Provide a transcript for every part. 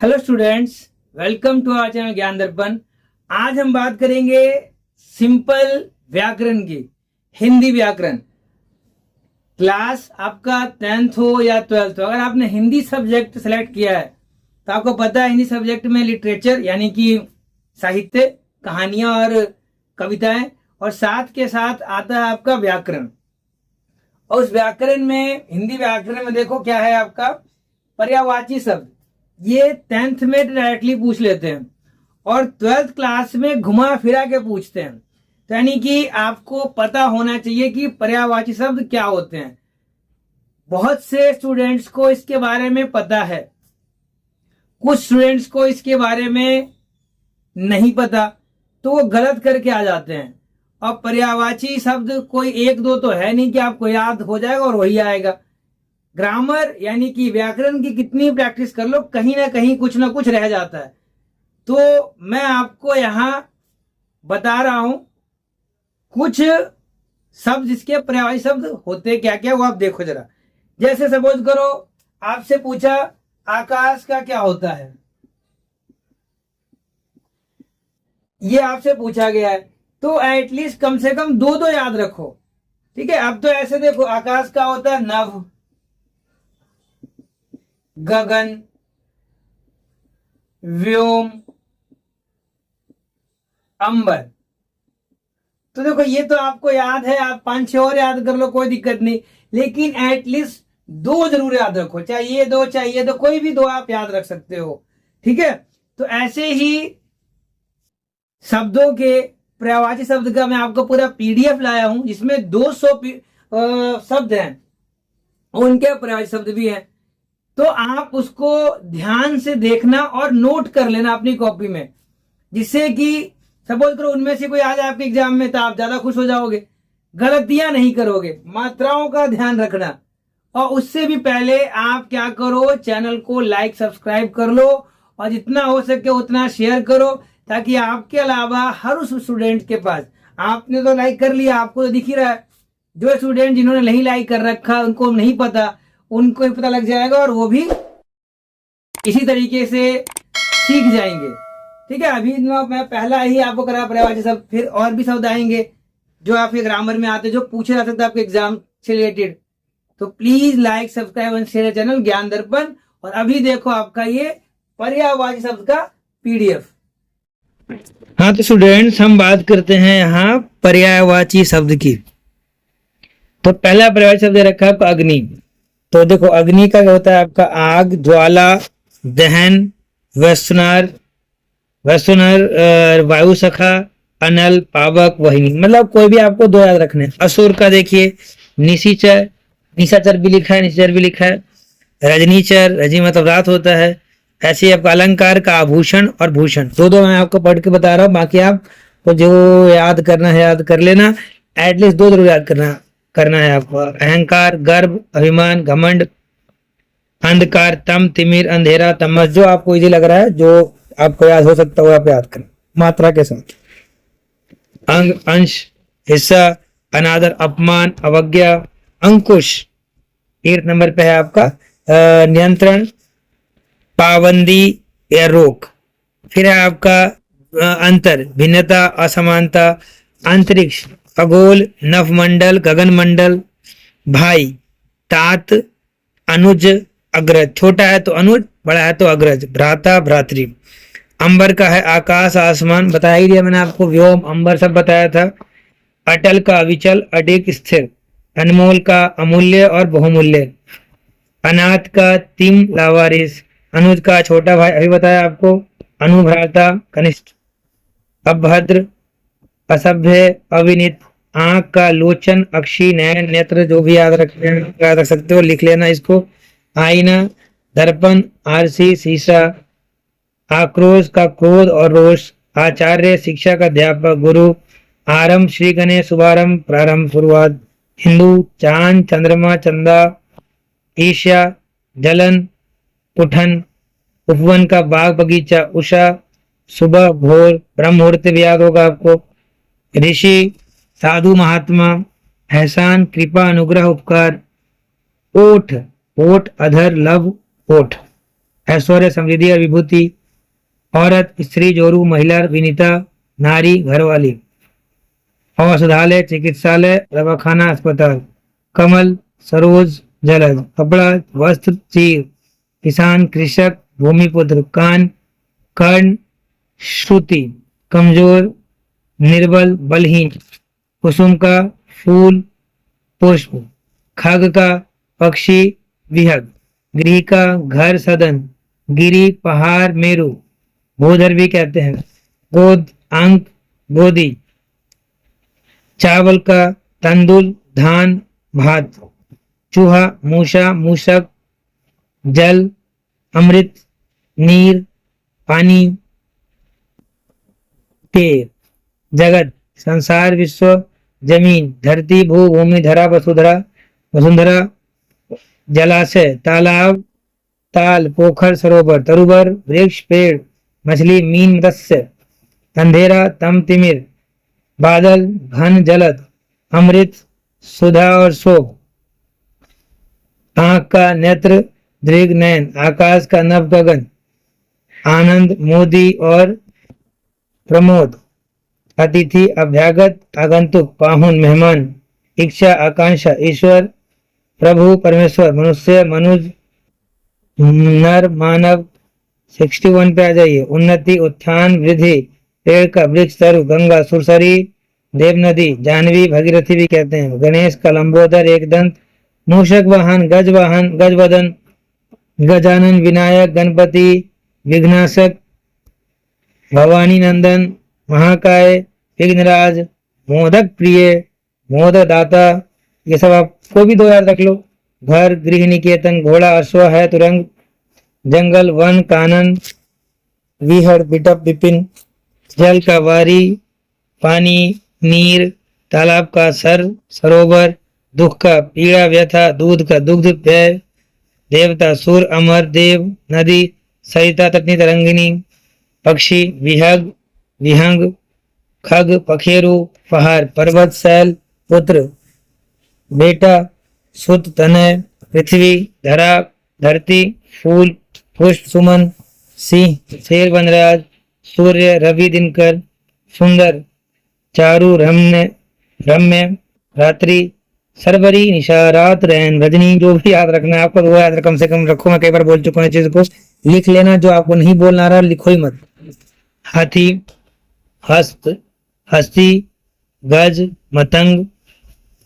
Hello students, welcome to our channel Gyan Darpan. आज हम बात करेंगे सिंपल व्याकरण की, हिंदी व्याकरण। क्लास आपका 10th हो या 12th हो, अगर आपने हिंदी सब्जेक्ट सेलेक्ट किया है तो आपको पता है हिंदी सब्जेक्ट में लिटरेचर यानी कि साहित्य, कहानियां और कविताएं, और साथ के साथ आता है आपका व्याकरण। और उस व्याकरण में, हिंदी व्याकरण में देखो क्या है आपका पर्यायवाची शब्द। ये 10th में डायरेक्टली पूछ लेते हैं और 12th क्लास में घुमा फिरा के पूछते हैं। तो यानी कि आपको पता होना चाहिए कि पर्यायवाची शब्द क्या होते हैं। बहुत से स्टूडेंट्स को इसके बारे में पता है, कुछ स्टूडेंट्स को इसके बारे में नहीं पता, तो वो गलत करके आ जाते हैं। और पर्यायवाची शब्द कोई एक दो तो है नहीं कि आपको याद हो जाएगा और वही आएगा। ग्रामर यानी कि व्याकरण की कितनी प्रैक्टिस कर लो, कहीं ना कुछ रह जाता है। तो मैं आपको यहां बता रहा हूं कुछ शब्द जिसके पर्यायवाची शब्द होते क्या क्या, वो आप देखो जरा। जैसे सपोज करो आपसे पूछा आकाश का क्या होता है, ये आपसे पूछा गया है, तो एटलीस्ट कम से कम दो तो याद रखो। ठीक है, अब तो ऐसे देखो, आकाश का होता है नभ, गगन, व्योम, अंबर। तो देखो ये तो आपको याद है, आप 5-6 और याद कर लो, कोई दिक्कत नहीं, लेकिन एटलीस्ट दो जरूर याद रखो। चाहे ये दो, कोई भी दो आप याद रख सकते हो। ठीक है, तो ऐसे ही शब्दों के पर्यायवाची शब्द का मैं आपको पूरा पीडीएफ लाया हूं, जिसमें 200 शब्द हैं, उनके पर्यायवाची शब्द भी हैं। तो आप उसको ध्यान से देखना और नोट कर लेना अपनी कॉपी में, जिससे कि सपोज करो उनमें से कोई आ जाए आपके एग्जाम में तो आप ज्यादा खुश हो जाओगे, गलतियां नहीं करोगे, मात्राओं का ध्यान रखना। और उससे भी पहले आप क्या करो, चैनल को लाइक सब्सक्राइब कर लो और जितना हो सके उतना शेयर करो, ताकि आपके अलावा हर उस स्टूडेंट के पास, आपने तो लाइक कर लिया, आपको तो दिख ही रहा है, जो स्टूडेंट जिन्होंने नहीं लाइक कर रखा उनको नहीं पता, उनको ही पता लग जाएगा और वो भी इसी तरीके से सीख जाएंगे। ठीक है, अभी मैं पहला ही आपको करा पर्यायवाची शब्द, फिर और भी शब्द आएंगे जो आपके ग्रामर में आते, जो पूछे जा सकते हैं आपके एग्जाम से रिलेटेड। तो please like subscribe and share channel Gyan दर्पण। और अभी देखो आपका ये पर्यायवाची शब्द का पीडीएफ। हाँ तो स्टूडेंट्स, हम बात करते हैं यहाँ पर्यायवाची शब्द की। तो पहला पर्यायवाची शब्द रखा है अग्नि। तो देखो अग्नि का होता है आपका आग, ज्वाला, दहन, वैश्वानर, वायु सखा, अनल, पावक, वहिनी। मतलब कोई भी आपको दो याद रखने। असुर का देखिए निशाचर, निशाचर भी लिखा है, निशाचर भी लिखा है। रजनीचर, रजनी मतलब रात होता है। ऐसे आपका अलंकार का आभूषण और भूषण, दो मैं आपको पढ़ के बता रहा हूँ, बाकी आप तो जो याद करना है याद कर लेना, एटलीस्ट दो जरूर याद करना है आपको। अहंकार, गर्व, अभिमान, घमंड, अंधकार, तम, तिमिर, अंधेरा, तमस। जो आपको इजी लग रहा है, जो आपको याद हो सकता है वो आप याद करें मात्रा के साथ। अंग, अंश, हिस्सा, अनादर, अपमान, अवज्ञा, अंकुश। 8 नंबर पे है आपका नियंत्रण, पाबंदी या रोक। फिर है आपका अंतर, भिन्नता, असमानता, अंतरिक्ष, खगोल, नभमंडल, गगनमंडल, भाई, तात, अनुज, अग्रज। छोटा है तो अनुज, बड़ा है तो अग्रज, भ्राता, भ्रातृ। अंबर का है आकाश, आसमान, बता ही दिया मैंने आपको, व्योम, अंबर सब बताया था। अटल का अविचल, अडिग, स्थिर। अनमोल का अमूल्य और बहुमूल्य। अनाथ का तिम, लावारिस। अनुज का छोटा भाई, अभी बताया आपको। अनुभ्राता, कनिष्ठ। अभद्र, असभ्य, अविनीत। आंख का लोचन, अक्षी, नयन, नेत्र। जो भी याद रख सकते हो लिख लेना इसको। आईना, दर्पण, आरसी, शीशा। आक्रोश का क्रोध और रोष। आचार्य, शिक्षा का अध्यापक, गुरु। आरंभ, श्री गणेश, शुभारंभ, प्रारंभ, शुरुआत। हिंदू, चांद, चंद्रमा, चंदा। ईर्ष्या, जलन, उठन। उपवन का बाग, बगीचा। उषा, सुबह, भोर। ब्रह्म मुहूर्त भी याद होगा आपको। ऋषि, साधु, महात्मा। एहसान, कृपा, अनुग्रह, उपकार। ओठ, ओठ, अधर, लब, ओठ। ऐश्वर्य, समृद्धि और विभूति। औरत, स्त्री, जोरू, महिला, विनीता, नारी, घरवाली। औषधालय, चिकित्सालय, दवाखाना, अस्पताल। कमल, सरोज, जलद। कपड़ा, वस्त्र, चीर। किसान, कृषक, भूमिपुत्र। कान, कर्ण, श्रुति। कमजोर, निर्बल, बलहीन। कुसुम का फूल, पुष्प। खग का पक्षी, विहग। गृह का घर, सदन। गिरी, पहाड़, मेरु। भूधर भी कहते हैं। गोद, अंक, गोदी। चावल का तंदुल, धान, भात। चूहा, मूषा, मूषक। जल, अमृत, नीर, पानी। पेड़, जगत, संसार, विश्व। जमीन, धरती, भू, भूमि, धरा, वसुधरा, वसुंधरा। जलाशय, तालाब, ताल, पोखर, सरोवर। तरुबर, वृक्ष, पेड़। मछली, मीन, मत्स्य। अंधेरा, तम, तिमिर। बादल, घन, जलद। अमृत, सुधा और शोक। आंख का नेत्र, दृग, नयन। आकाश का नभ, गगन। आनंद, मोदी और प्रमोद। अतिथि, अभ्यागत, आगंतुक, पाहुन, मेहमान। इच्छा, आकांक्षा, ईश्वर, प्रभु, परमेश्वर। मनुष्य, मनुज, नर, मानव। 61 पे आ जाइए। उन्नति, उत्थान, वृद्धि। पेड़ का वृक्ष, तरु। गंगा, सुरसरी, देव नदी। जाह्नवी, भगीरथी भी कहते हैं। गणेश का लंबोदर, एक दंत। मूषक वाहन, गजवदन। गजानन, विनायक, गणपति, विघ्नाशक। भवानी नंदन, महाकाय, विघ्नराज। मोदक प्रिय, मोदक दाता। ये सब आपको भी दो याद रख लो। घर, गृह निकेतन। घोड़ा, अश्व है, तुरंग। जंगल, वन, कानन। विहड़, बिटप, विपिन। जल का वारी, पानी, नीर। तालाब का सर, सरोवर। दुख का पीड़ा, व्यथा। दूध का दुग्ध, व्यय। देवता, सुर, अमर, देव। नदी, सरिता, तटनी, तरंगिनी। पक्षी, विहग, विहंग। खग, पखेरु। पहाड़, पर्वत, शैल, पुत्र, बेटा, सुत, तनय। पृथ्वी, धरा, धरती। फूल, पुष्प, सुमन। सिंह, शेर, वनराज। सूर्य, रवि, दिनकर। सुंदर, चारु, रम्य, रम्य। रात्रि, सरवरी, निशा, रात, रैन, रजनी। जो भी याद रखना है आपको वो याद कम से कम रखो। मैं कई बार बोल चुका हूँ चीज को। लिख लेना, जो आपको नहीं बोलना रहा लिखो ही मत। हाथी, हस्त, हस्ती, गज, मतंग।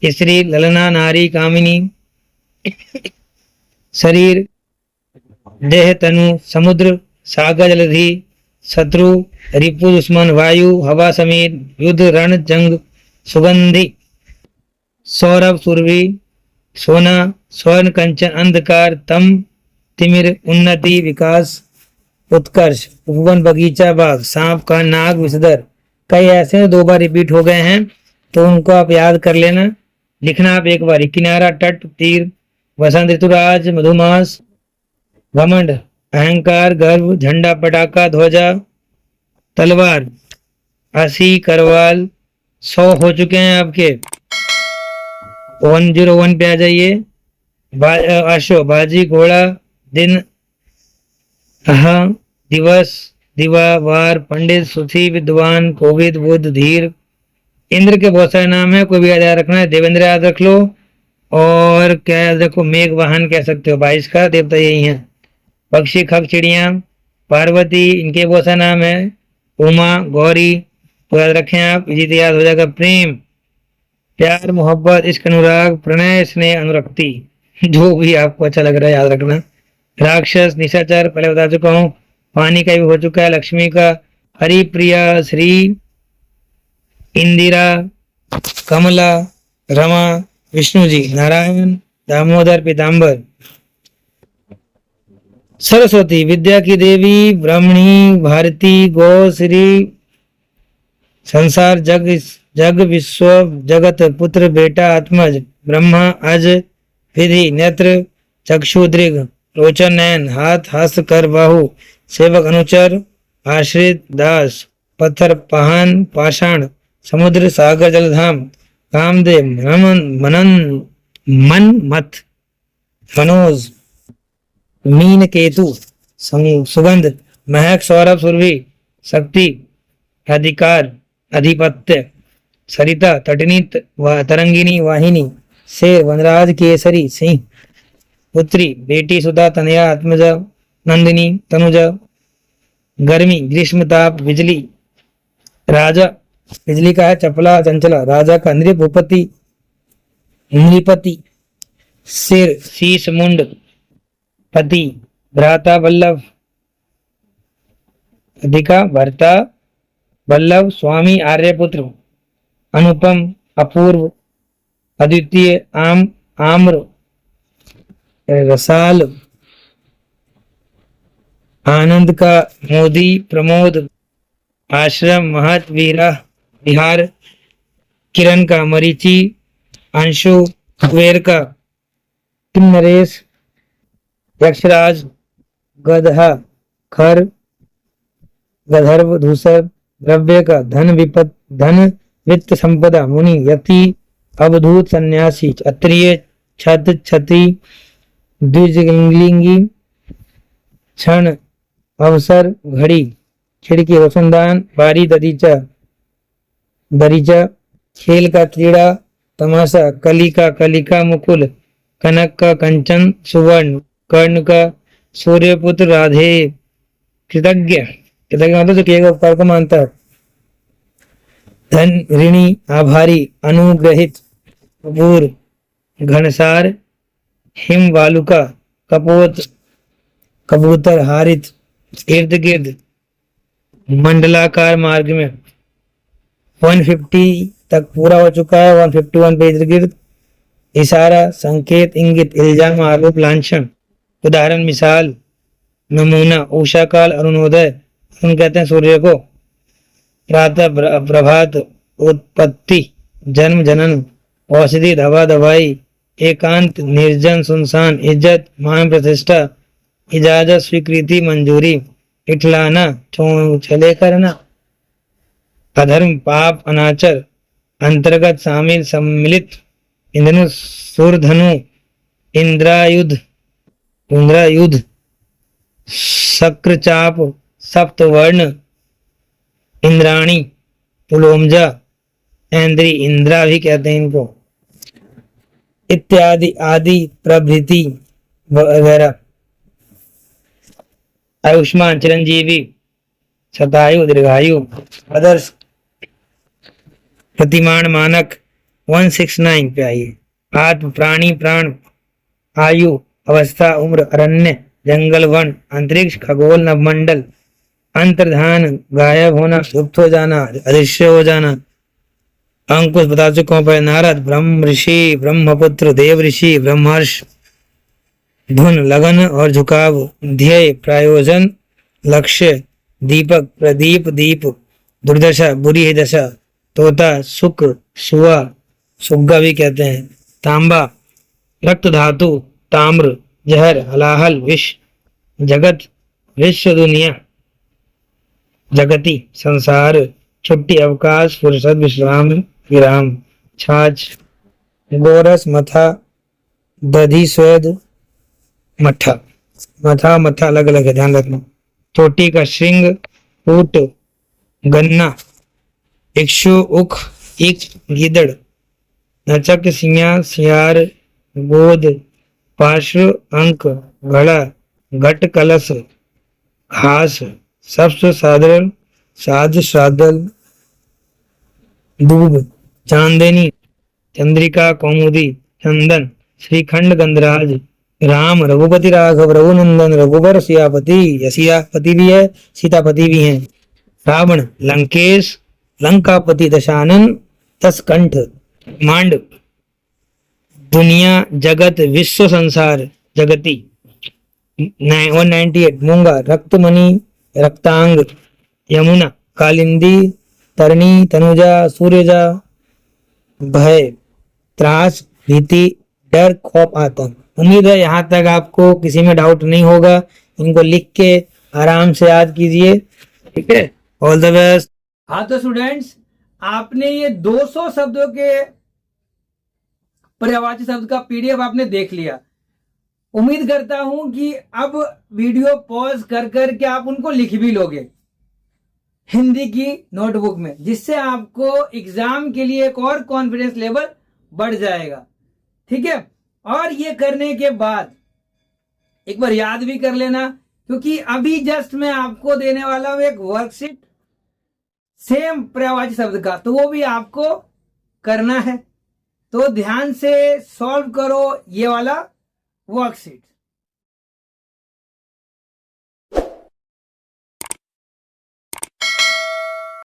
स्त्री, ललना, नारी, कामिनी। शरीर, देह, तनु। समुद्र, सागर, जलधि। शत्रु, रिपु, दुश्मन। वायु, हवा, समीर। युद्ध, रण, जंग। सुगंधि, सौरभ, सुरभि। सोना, स्वर्ण, कंचन। अंधकार, तम, तिमिर। उन्नति, विकास, उत्कर्ष। उपवन, बगीचा, बाग। सांप का नाग, विषधर। कई ऐसे 2 बार रिपीट हो गए हैं तो उनको आप याद कर लेना। लिखना आप एक बार। किनारा, तट, तीर। वसंत ऋतुराज, मधुमास। घमंड, अहंकार, गर्व। झंडा, पटाखा, ध्वजा, तलवार। 80, करवाल। 100 हो चुके हैं आपके। 101 पे आ जाइए। अश्व, बाजी, घोड़ा। दिन, दिवस, दिवा, वार। पंडित, सुखी, विद्वान। कोविद, बुद्ध, धीर। इंद्र के बहुत सारे नाम है, कोई भी याद रखना है। देवेंद्र याद रख लो। और क्या याद रखो, मेघ वाहन कह सकते हो। 22 का देवता यही है। पक्षी, खग, चिड़िया। पार्वती, इनके बहुत सारे नाम है। उमा, गौरी, तो याद रखें आप, इसी याद हो जाएगा। प्रेम, प्यार, मोहब्बत, इश्क, अनुराग। प्रणय, स्नेह, अनुरक्ति। जो भी आपको अच्छा लग रहा है याद रखना। राक्षस, निशाचर, पहले बता चुका हूं। पानी का भी हो चुका है। लक्ष्मी का, हरिप्रिया, श्री, इंदिरा, कमला, रमा, विष्णु जी, नारायण, दामोदर, पीताम्बर। सरस्वती, विद्या की देवी, ब्राह्मणी, भारती, गौ, श्री। संसार, जग, जग, विश्व, जगत। पुत्र, बेटा, आत्मज। ब्रह्मा, अज। विधि, नेत्र, चक्षु, दृग। रोचन, नयन। हाथ, हस्त, कर, बाहु। सेवक, अनुचर। आश्रित, दास। पत्थर, पाहन, पाषाण। समुद्र, सागर, जलधाम। कामदेव, मनन, मन, मत। मनोज, मीन, केतु। सुगंध, महक, सौरभ, सुरभि, शक्ति, अधिकार, अधिपत्य, सरिता, तटनी, तरंगिनी, वाहिनी, शेर, वनराज, केसरी, सिंह, पुत्री, बेटी, सुधा, तनया, आत्मजा, नंदिनी, तनुजा, गर्मी, ग्रीष्म, ताप, बिजली, राजा, बिजली का है चपला, चंचला, राजा का नृप, भूपति, नृपति, सिर, शीश, मुंड, पति, भ्राता, वल्लभ, अधिका, भर्ता, वल्लभ, स्वामी, आर्यपुत्र, अनुपम, अपूर्व, अद्वितीय, आम्र, रसाल, आनंद का, मोदी, प्रमोद, आश्रम, महत, वीरा, विहार, किरण का, मरीचि, अंशु, कुबेर का, नरेश, यक्षराज, गधा, खर, गंधर्व, धूसर, द्रव्य का, धन, धन, वित्त, संपदा, मुनि, यति, अवधूत, सन्यासी, क्षत्रिय, छत्र, छत्री, द्विजलिंगी, क्षण, अवसर, घड़ी, खिड़की, रोशनदान, बारी, दरीचा, दरीचा, खेल का, क्रीड़ा, तमाशा, कली का, कलिका, मुकुल, कनक का, कंचन, सुवर्ण, कर्ण का, सूर्यपुत्र, राधे, कृतज्ञ, कृतज्ञ मतलब जो किए गए उपकार को मानता है, धन, ऋणी, आभारी, अनुग्रहित, कपूर, घनसार, हिम, वालुका, कपोत, कबूतर, हारित, इर्द गिर्द, मंडलाकार मार्ग में। 150 तक पूरा हो चुका है। 151 पे इर्द गिर्द, इशारा, संकेत, इंगित, इल्जाम, आरोप, लांछन, उदाहरण, मिसाल, नमूना, उषा काल, अरुणोदय, अरुण कहते हैं सूर्य को, प्रातः, प्रभात, उत्पत्ति, जन्म, जनन, औषधि, दवा, दवाई, एकांत, निर्जन, सुनसान, इज्जत, मान, प्रतिष्ठा, इजाजत, स्वीकृति, मंजूरी, इठलाना, छले करना, अधर्म, पाप, अनाचर, अंतर्गत, शामिल, सम्मिलित, इंद्रनु, सूरधनु, इंद्रायुध, इंद्रायुध, शक्रचाप, सप्तवर्ण, इंद्राणी, पुलोमजा, इंद्री, इंद्रा भी कहते हैं इनको, इत्यादि, आदि, प्रभृति वगैरह। आयुष्मान, चिरंजीवी, शतायु, दीर्घायु, आदर्श, प्रतिमान, मानक। 169 पे आइए। आत्म, प्राणी, प्राण, आयु, अवस्था, उम्र, अरण्य, जंगल, वन, अंतरिक्ष, खगोल, नवमंडल, अंतर्धान, गायब होना, लुप्त हो जाना, अदृश्य हो जाना। अंकुश बता चुका हूं पर नारद, ब्रह्म ऋषि, ब्रह्मपुत्र, देव ऋषि, ब्रह्मर्ष, धुन, लगन और झुकाव, ध्येय, प्रयोजन, लक्ष्य, दीपक, प्रदीप, दीप, दुर्दशा, बुरी है दशा, तोता, शुक्र, सुआ, सुग्गा भी कहते हैं, तांबा, रक्त धातु, ताम्र, जहर, हलाहल, विष, जगत, विश्व, दुनिया, जगति, संसार, छुट्टी, अवकाश, फुर्सत, विश्राम, विराम, छाछ, गोरस, मथा, दधी, स्वेद, मठा, मथा मथा अलग अलग है, ध्यान रखना। चोटी का श्रृंग, ऊट, गन्ना, इक्षु, उख, इक, गीदड़, नचक, सिया, सियार, गोद, पार्श्व, अंक, घड़ा, घट, कलश, घास, सबसे साधारण, साध, सादल, दूब, चांदनी, चंद्रिका, कौमुदी, चंदन, श्रीखंड, गंधराज, राम, रघुपति, राघव, रघुनंदन, रघुवर, सियापति, सियापति भी है, सीतापति भी हैं, रावण, लंकेश, लंकापति, दशानन, 10 कंठ, मांड, दुनिया, जगत, विश्व, संसार, जगति। 198 मूंगा, रक्तमणि, रक्तांग, यमुना, कालिंदी, तरणी, तनुजा, सूर्यजा, भय, त्रास, भीति, डर, खौफ, आतंक। उम्मीद है यहाँ तक आपको किसी में डाउट नहीं होगा। इनको लिख के आराम से याद कीजिए, ठीक है। All the best. हाँ तो स्टूडेंट्स, आपने ये 200 शब्दों के पर्यायवाची शब्द का पीडीएफ आपने देख लिया। उम्मीद करता हूं कि अब वीडियो पॉज कर कर के आप उनको लिख भी लोगे हिंदी की नोटबुक में, जिससे आपको एग्जाम के लिए एक और कॉन्फिडेंस लेवल बढ़ जाएगा। ठीक है, और ये करने के बाद एक बार याद भी कर लेना, क्योंकि अभी जस्ट मैं आपको देने वाला हूं एक वर्कशीट सेम पर्यायवाची शब्द का, तो वो भी आपको करना है। तो ध्यान से सॉल्व करो ये वाला वर्कशीट।